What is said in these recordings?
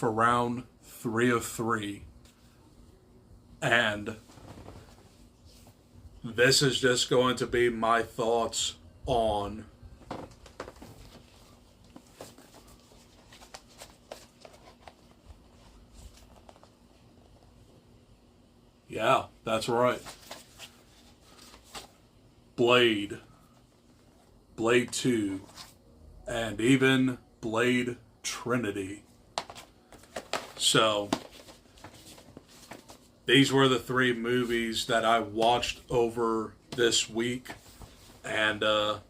for round 3 of 3. And this is just going to be my thoughts on yeah, that's right. Blade, Blade 2, and even Blade Trinity. So, these were the 3 movies that I watched over this week, and I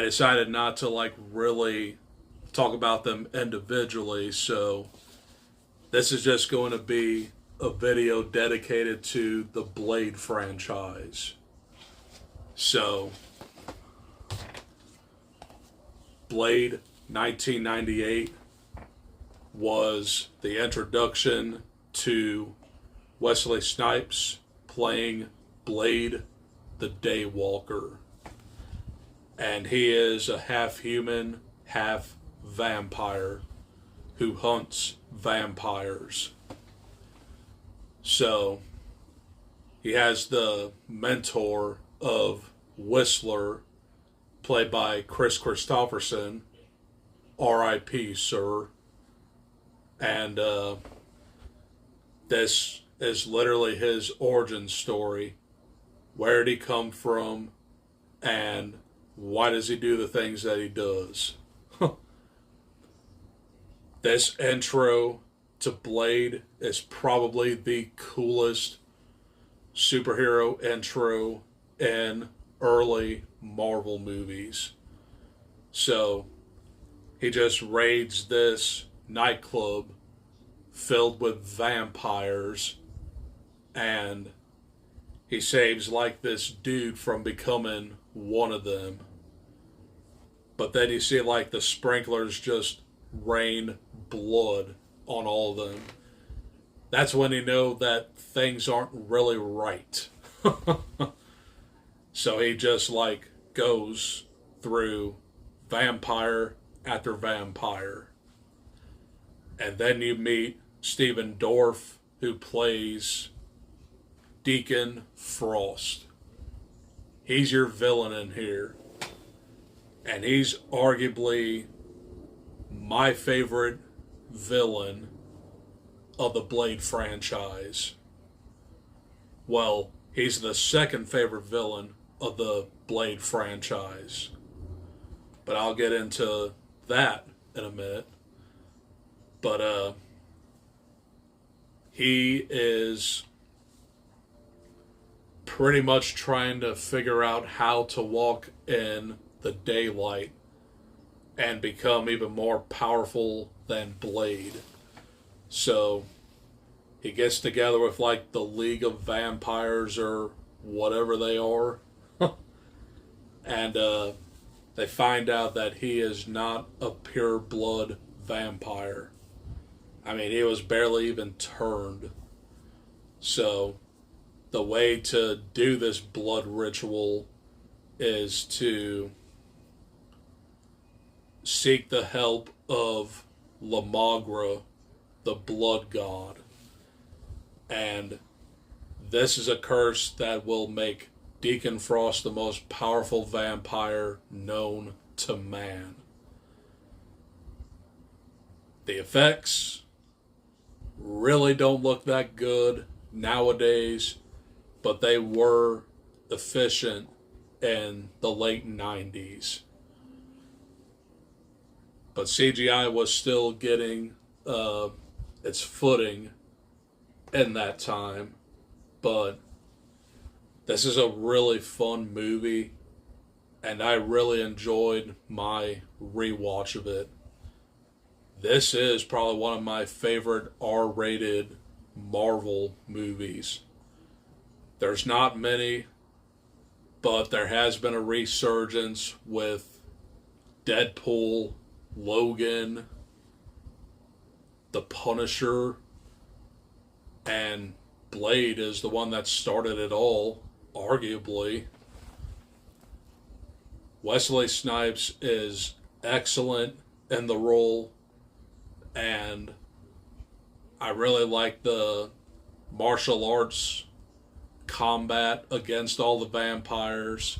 decided not to really talk about them individually, so this is just going to be a video dedicated to the Blade franchise. So, Blade 1998 was the introduction to Wesley Snipes playing Blade the Daywalker. And he is a half human, half vampire who hunts vampires. So, he has the mentor of Whistler, played by Chris Christopherson, R.I.P., sir. And this is literally his origin story. Where did he come from? And why does he do the things that he does? This intro to Blade is probably the coolest superhero intro in early Marvel movies. So, he just raids this nightclub filled with vampires, and he saves this dude from becoming one of them. But then you see the sprinklers just rain blood on all of them. That's when you know that things aren't really right. So he just goes through vampire after vampire. And then you meet Stephen Dorff, who plays Deacon Frost. He's your villain in here. And he's arguably my favorite villain of the Blade franchise. Well, he's the second favorite villain of the Blade franchise. But I'll get into that in a minute. But he is pretty much trying to figure out how to walk in the daylight and become even more powerful than Blade. So he gets together with the League of Vampires or whatever they are. And they find out that he is not a pure blood vampire. I mean, he was barely even turned. So the way to do this blood ritual is to seek the help of Lamagra, the blood god. And this is a curse that will make Deacon Frost the most powerful vampire known to man. The effects really don't look that good nowadays, but they were efficient in the late 90s. But CGI was still getting its footing in that time. But this is a really fun movie, and I really enjoyed my rewatch of it. This is probably one of my favorite R-rated Marvel movies. There's not many, but there has been a resurgence with Deadpool, Logan, The Punisher, and Blade is the one that started it all, arguably. Wesley Snipes is excellent in the role, and I really like the martial arts combat against all the vampires.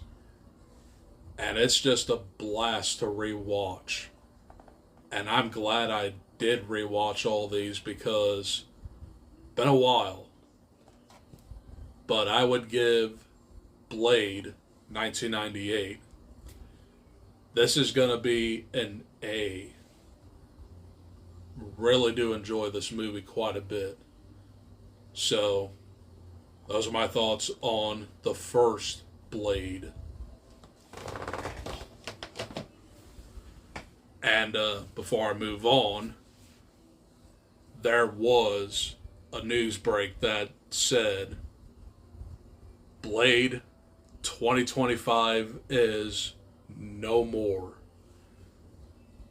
And it's just a blast to rewatch. And I'm glad I did rewatch all these because it's been a while. But I would give Blade 1998. This is going to be an A. Really do enjoy this movie quite a bit. So, those are my thoughts on the first Blade. And before I move on, there was a news break that said Blade 2025 is no more.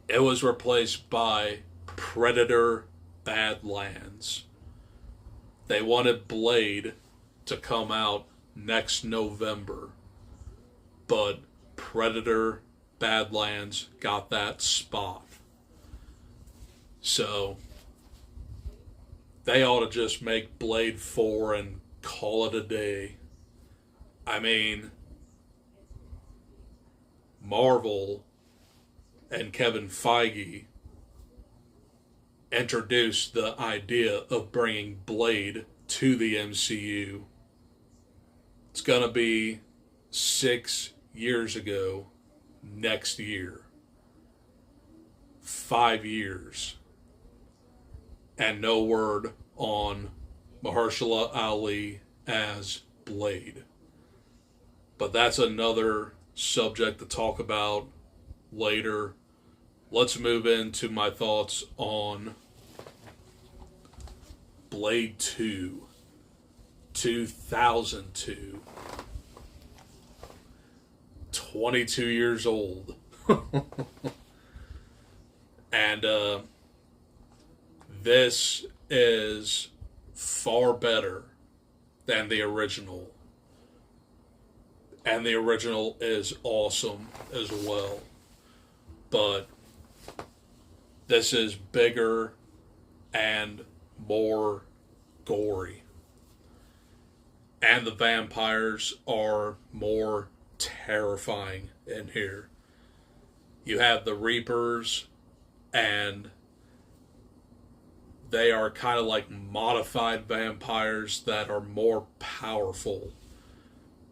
It was replaced by Predator Badlands. They wanted Blade to come out next November, but Predator Badlands got that spot. So they ought to just make Blade 4 and call it a day. I mean, Marvel and Kevin Feige introduced the idea of bringing Blade to the MCU. It's going to be 6 years ago next year. 5 years. And no word on Mahershala Ali as Blade. But that's another subject to talk about later. Let's move into my thoughts on Blade 2, 2002. 22 years old. And this is far better than the original. And the original is awesome as well. But this is bigger and more gory. And the vampires are more terrifying in here. You have the Reapers, and they are kind of like modified vampires that are more powerful.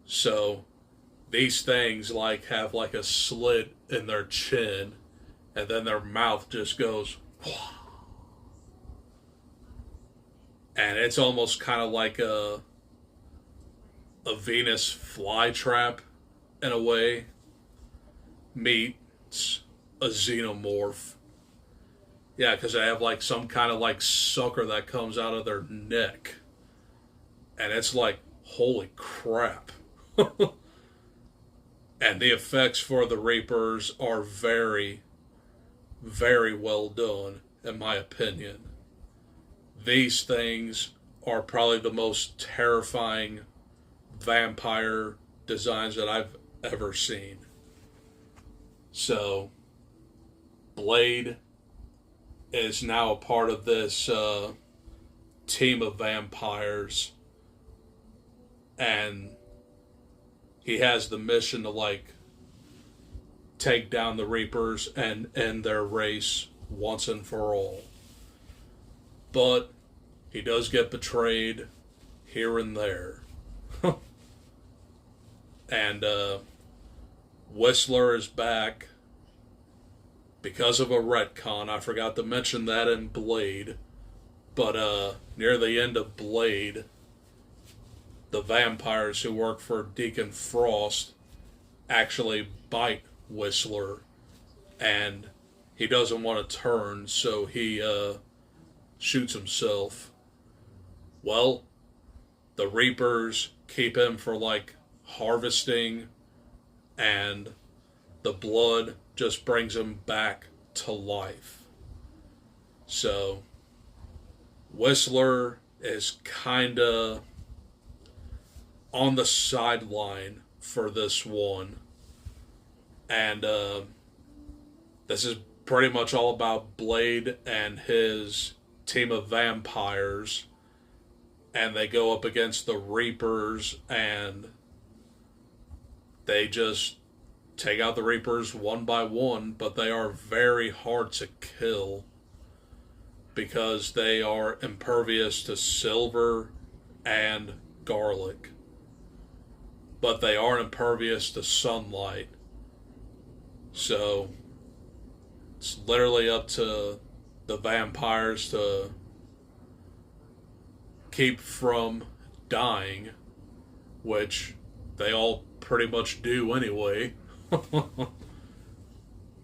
So these things like have like a slit in their chin, and then their mouth just goes and it's almost kind of like a Venus flytrap in a way meets a xenomorph. Yeah, because they have like some kind of like sucker that comes out of their neck. And it's like, holy crap. And the effects for the Reapers are very, very well done, in my opinion. These things are probably the most terrifying vampire designs that I've ever seen. So, Blade is now a part of this team of vampires, and he has the mission to like take down the Reapers and end their race once and for all. But he does get betrayed here and there. And Whistler is back because of a retcon. I forgot to mention that in Blade. But near the end of Blade, the vampires who work for Deacon Frost actually bite Whistler, and he doesn't want to turn, so he shoots himself. Well, the Reapers keep him for like harvesting, and the blood just brings him back to life. So Whistler is kinda on the sideline for this one, and this is pretty much all about Blade and his team of vampires, and they go up against the Reapers, and they just take out the Reapers one by one, but they are very hard to kill because they are impervious to silver and garlic. But they aren't impervious to sunlight. So it's literally up to the vampires to keep from dying, which they all pretty much do anyway.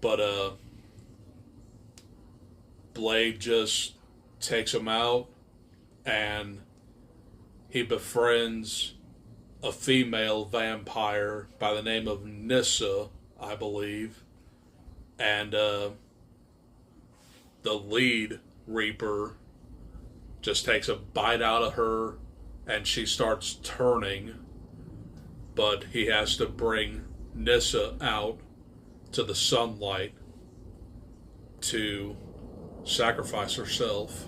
But Blade just takes him out, and he befriends a female vampire by the name of Nissa, I believe. And the lead Reaper just takes a bite out of her, and she starts turning. But he has to bring Nissa out to the sunlight to sacrifice herself.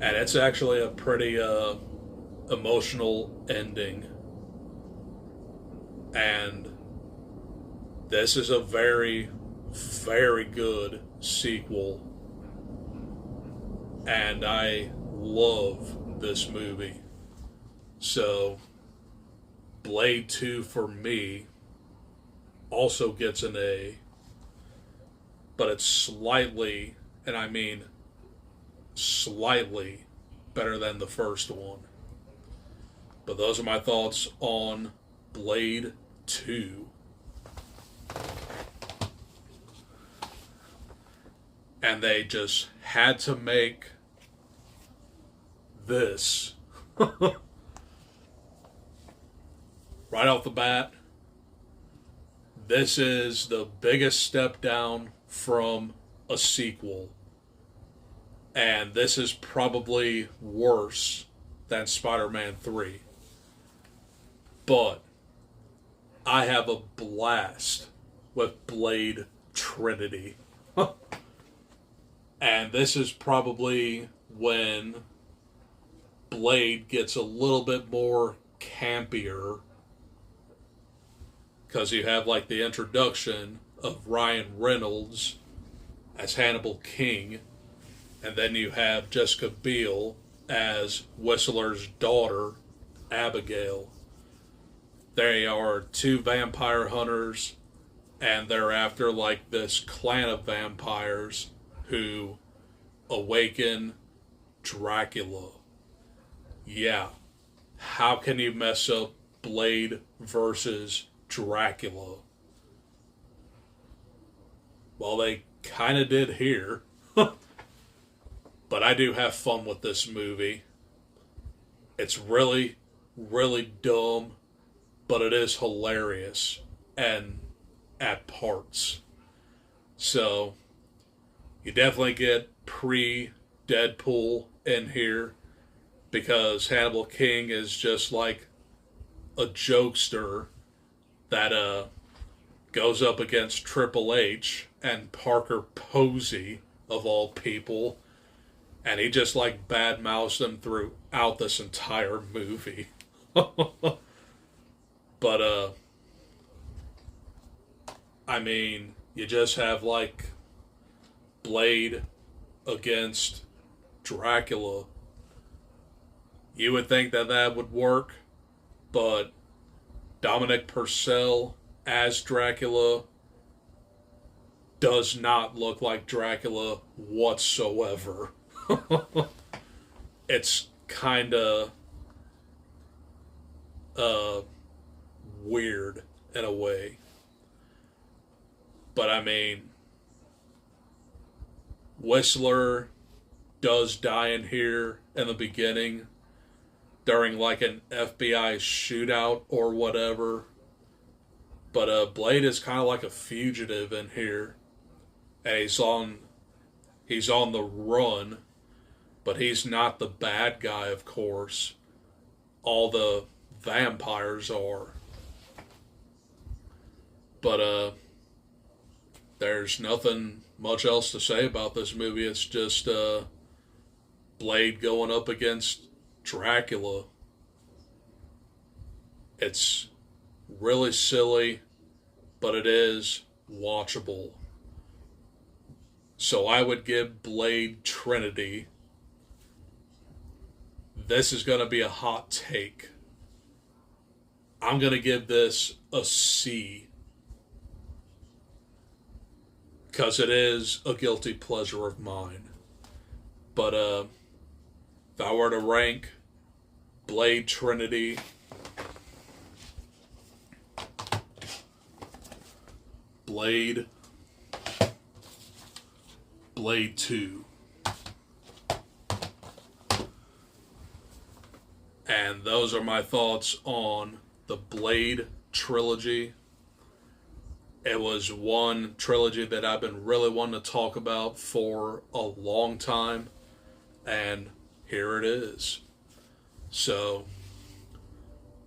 And it's actually a pretty emotional ending. And this is a very, very good sequel. And I love this movie. So, Blade 2 for me also gets an A. But it's slightly, and I mean slightly, better than the first one. But those are my thoughts on Blade 2. And they just had to make this. Right off the bat, this is the biggest step down from a sequel. And this is probably worse than Spider-Man 3. But I have a blast with Blade Trinity. And this is probably when Blade gets a little bit more campier, because you have like the introduction of Ryan Reynolds as Hannibal King, and then you have Jessica Biel as Whistler's daughter, Abigail. They are two vampire hunters, and they're after like this clan of vampires who awaken Dracula. Yeah, how can you mess up Blade versus Dracula? Well, they kind of did here. But I do have fun with this movie. It's really, really dumb, but it is hilarious and at parts. So, you definitely get pre-Deadpool in here, because Hannibal King is just like a jokester that goes up against Triple H and Parker Posey, of all people, and he just like badmouths them throughout this entire movie. But I mean, you just have like Blade against Dracula. You would think that that would work, but Dominic Purcell as Dracula does not look like Dracula whatsoever. It's kind of weird in a way. But I mean, Whistler does die in here in the beginning during like an FBI shootout or whatever. But Blade is kind of like a fugitive in here, and he's on the run, but he's not the bad guy, of course. All the vampires are. But there's nothing much else to say about this movie. It's just Blade going up against Dracula. It's really silly, but it is watchable. So I would give Blade Trinity. This is going to be a hot take. I'm going to give this a C. Because it is a guilty pleasure of mine. But if I were to rank Blade Trinity, Blade 2. And those are my thoughts on the Blade Trilogy. It was one trilogy that I've been really wanting to talk about for a long time. And here it is. So,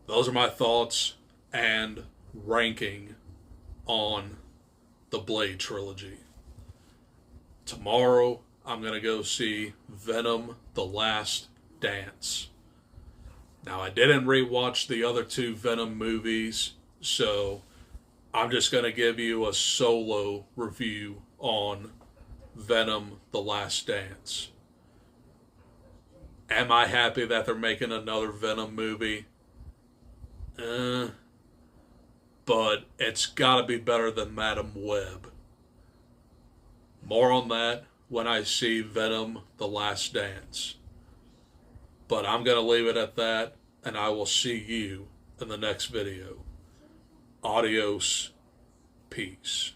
those are my thoughts and ranking on the Blade Trilogy. Tomorrow, I'm going to go see Venom: The Last Dance. Now, I didn't rewatch the other two Venom movies, so I'm just going to give you a solo review on Venom: The Last Dance. Am I happy that they're making another Venom movie? But it's got to be better than Madam Web. More on that when I see Venom: The Last Dance. But I'm going to leave it at that, and I will see you in the next video. Adios. Peace.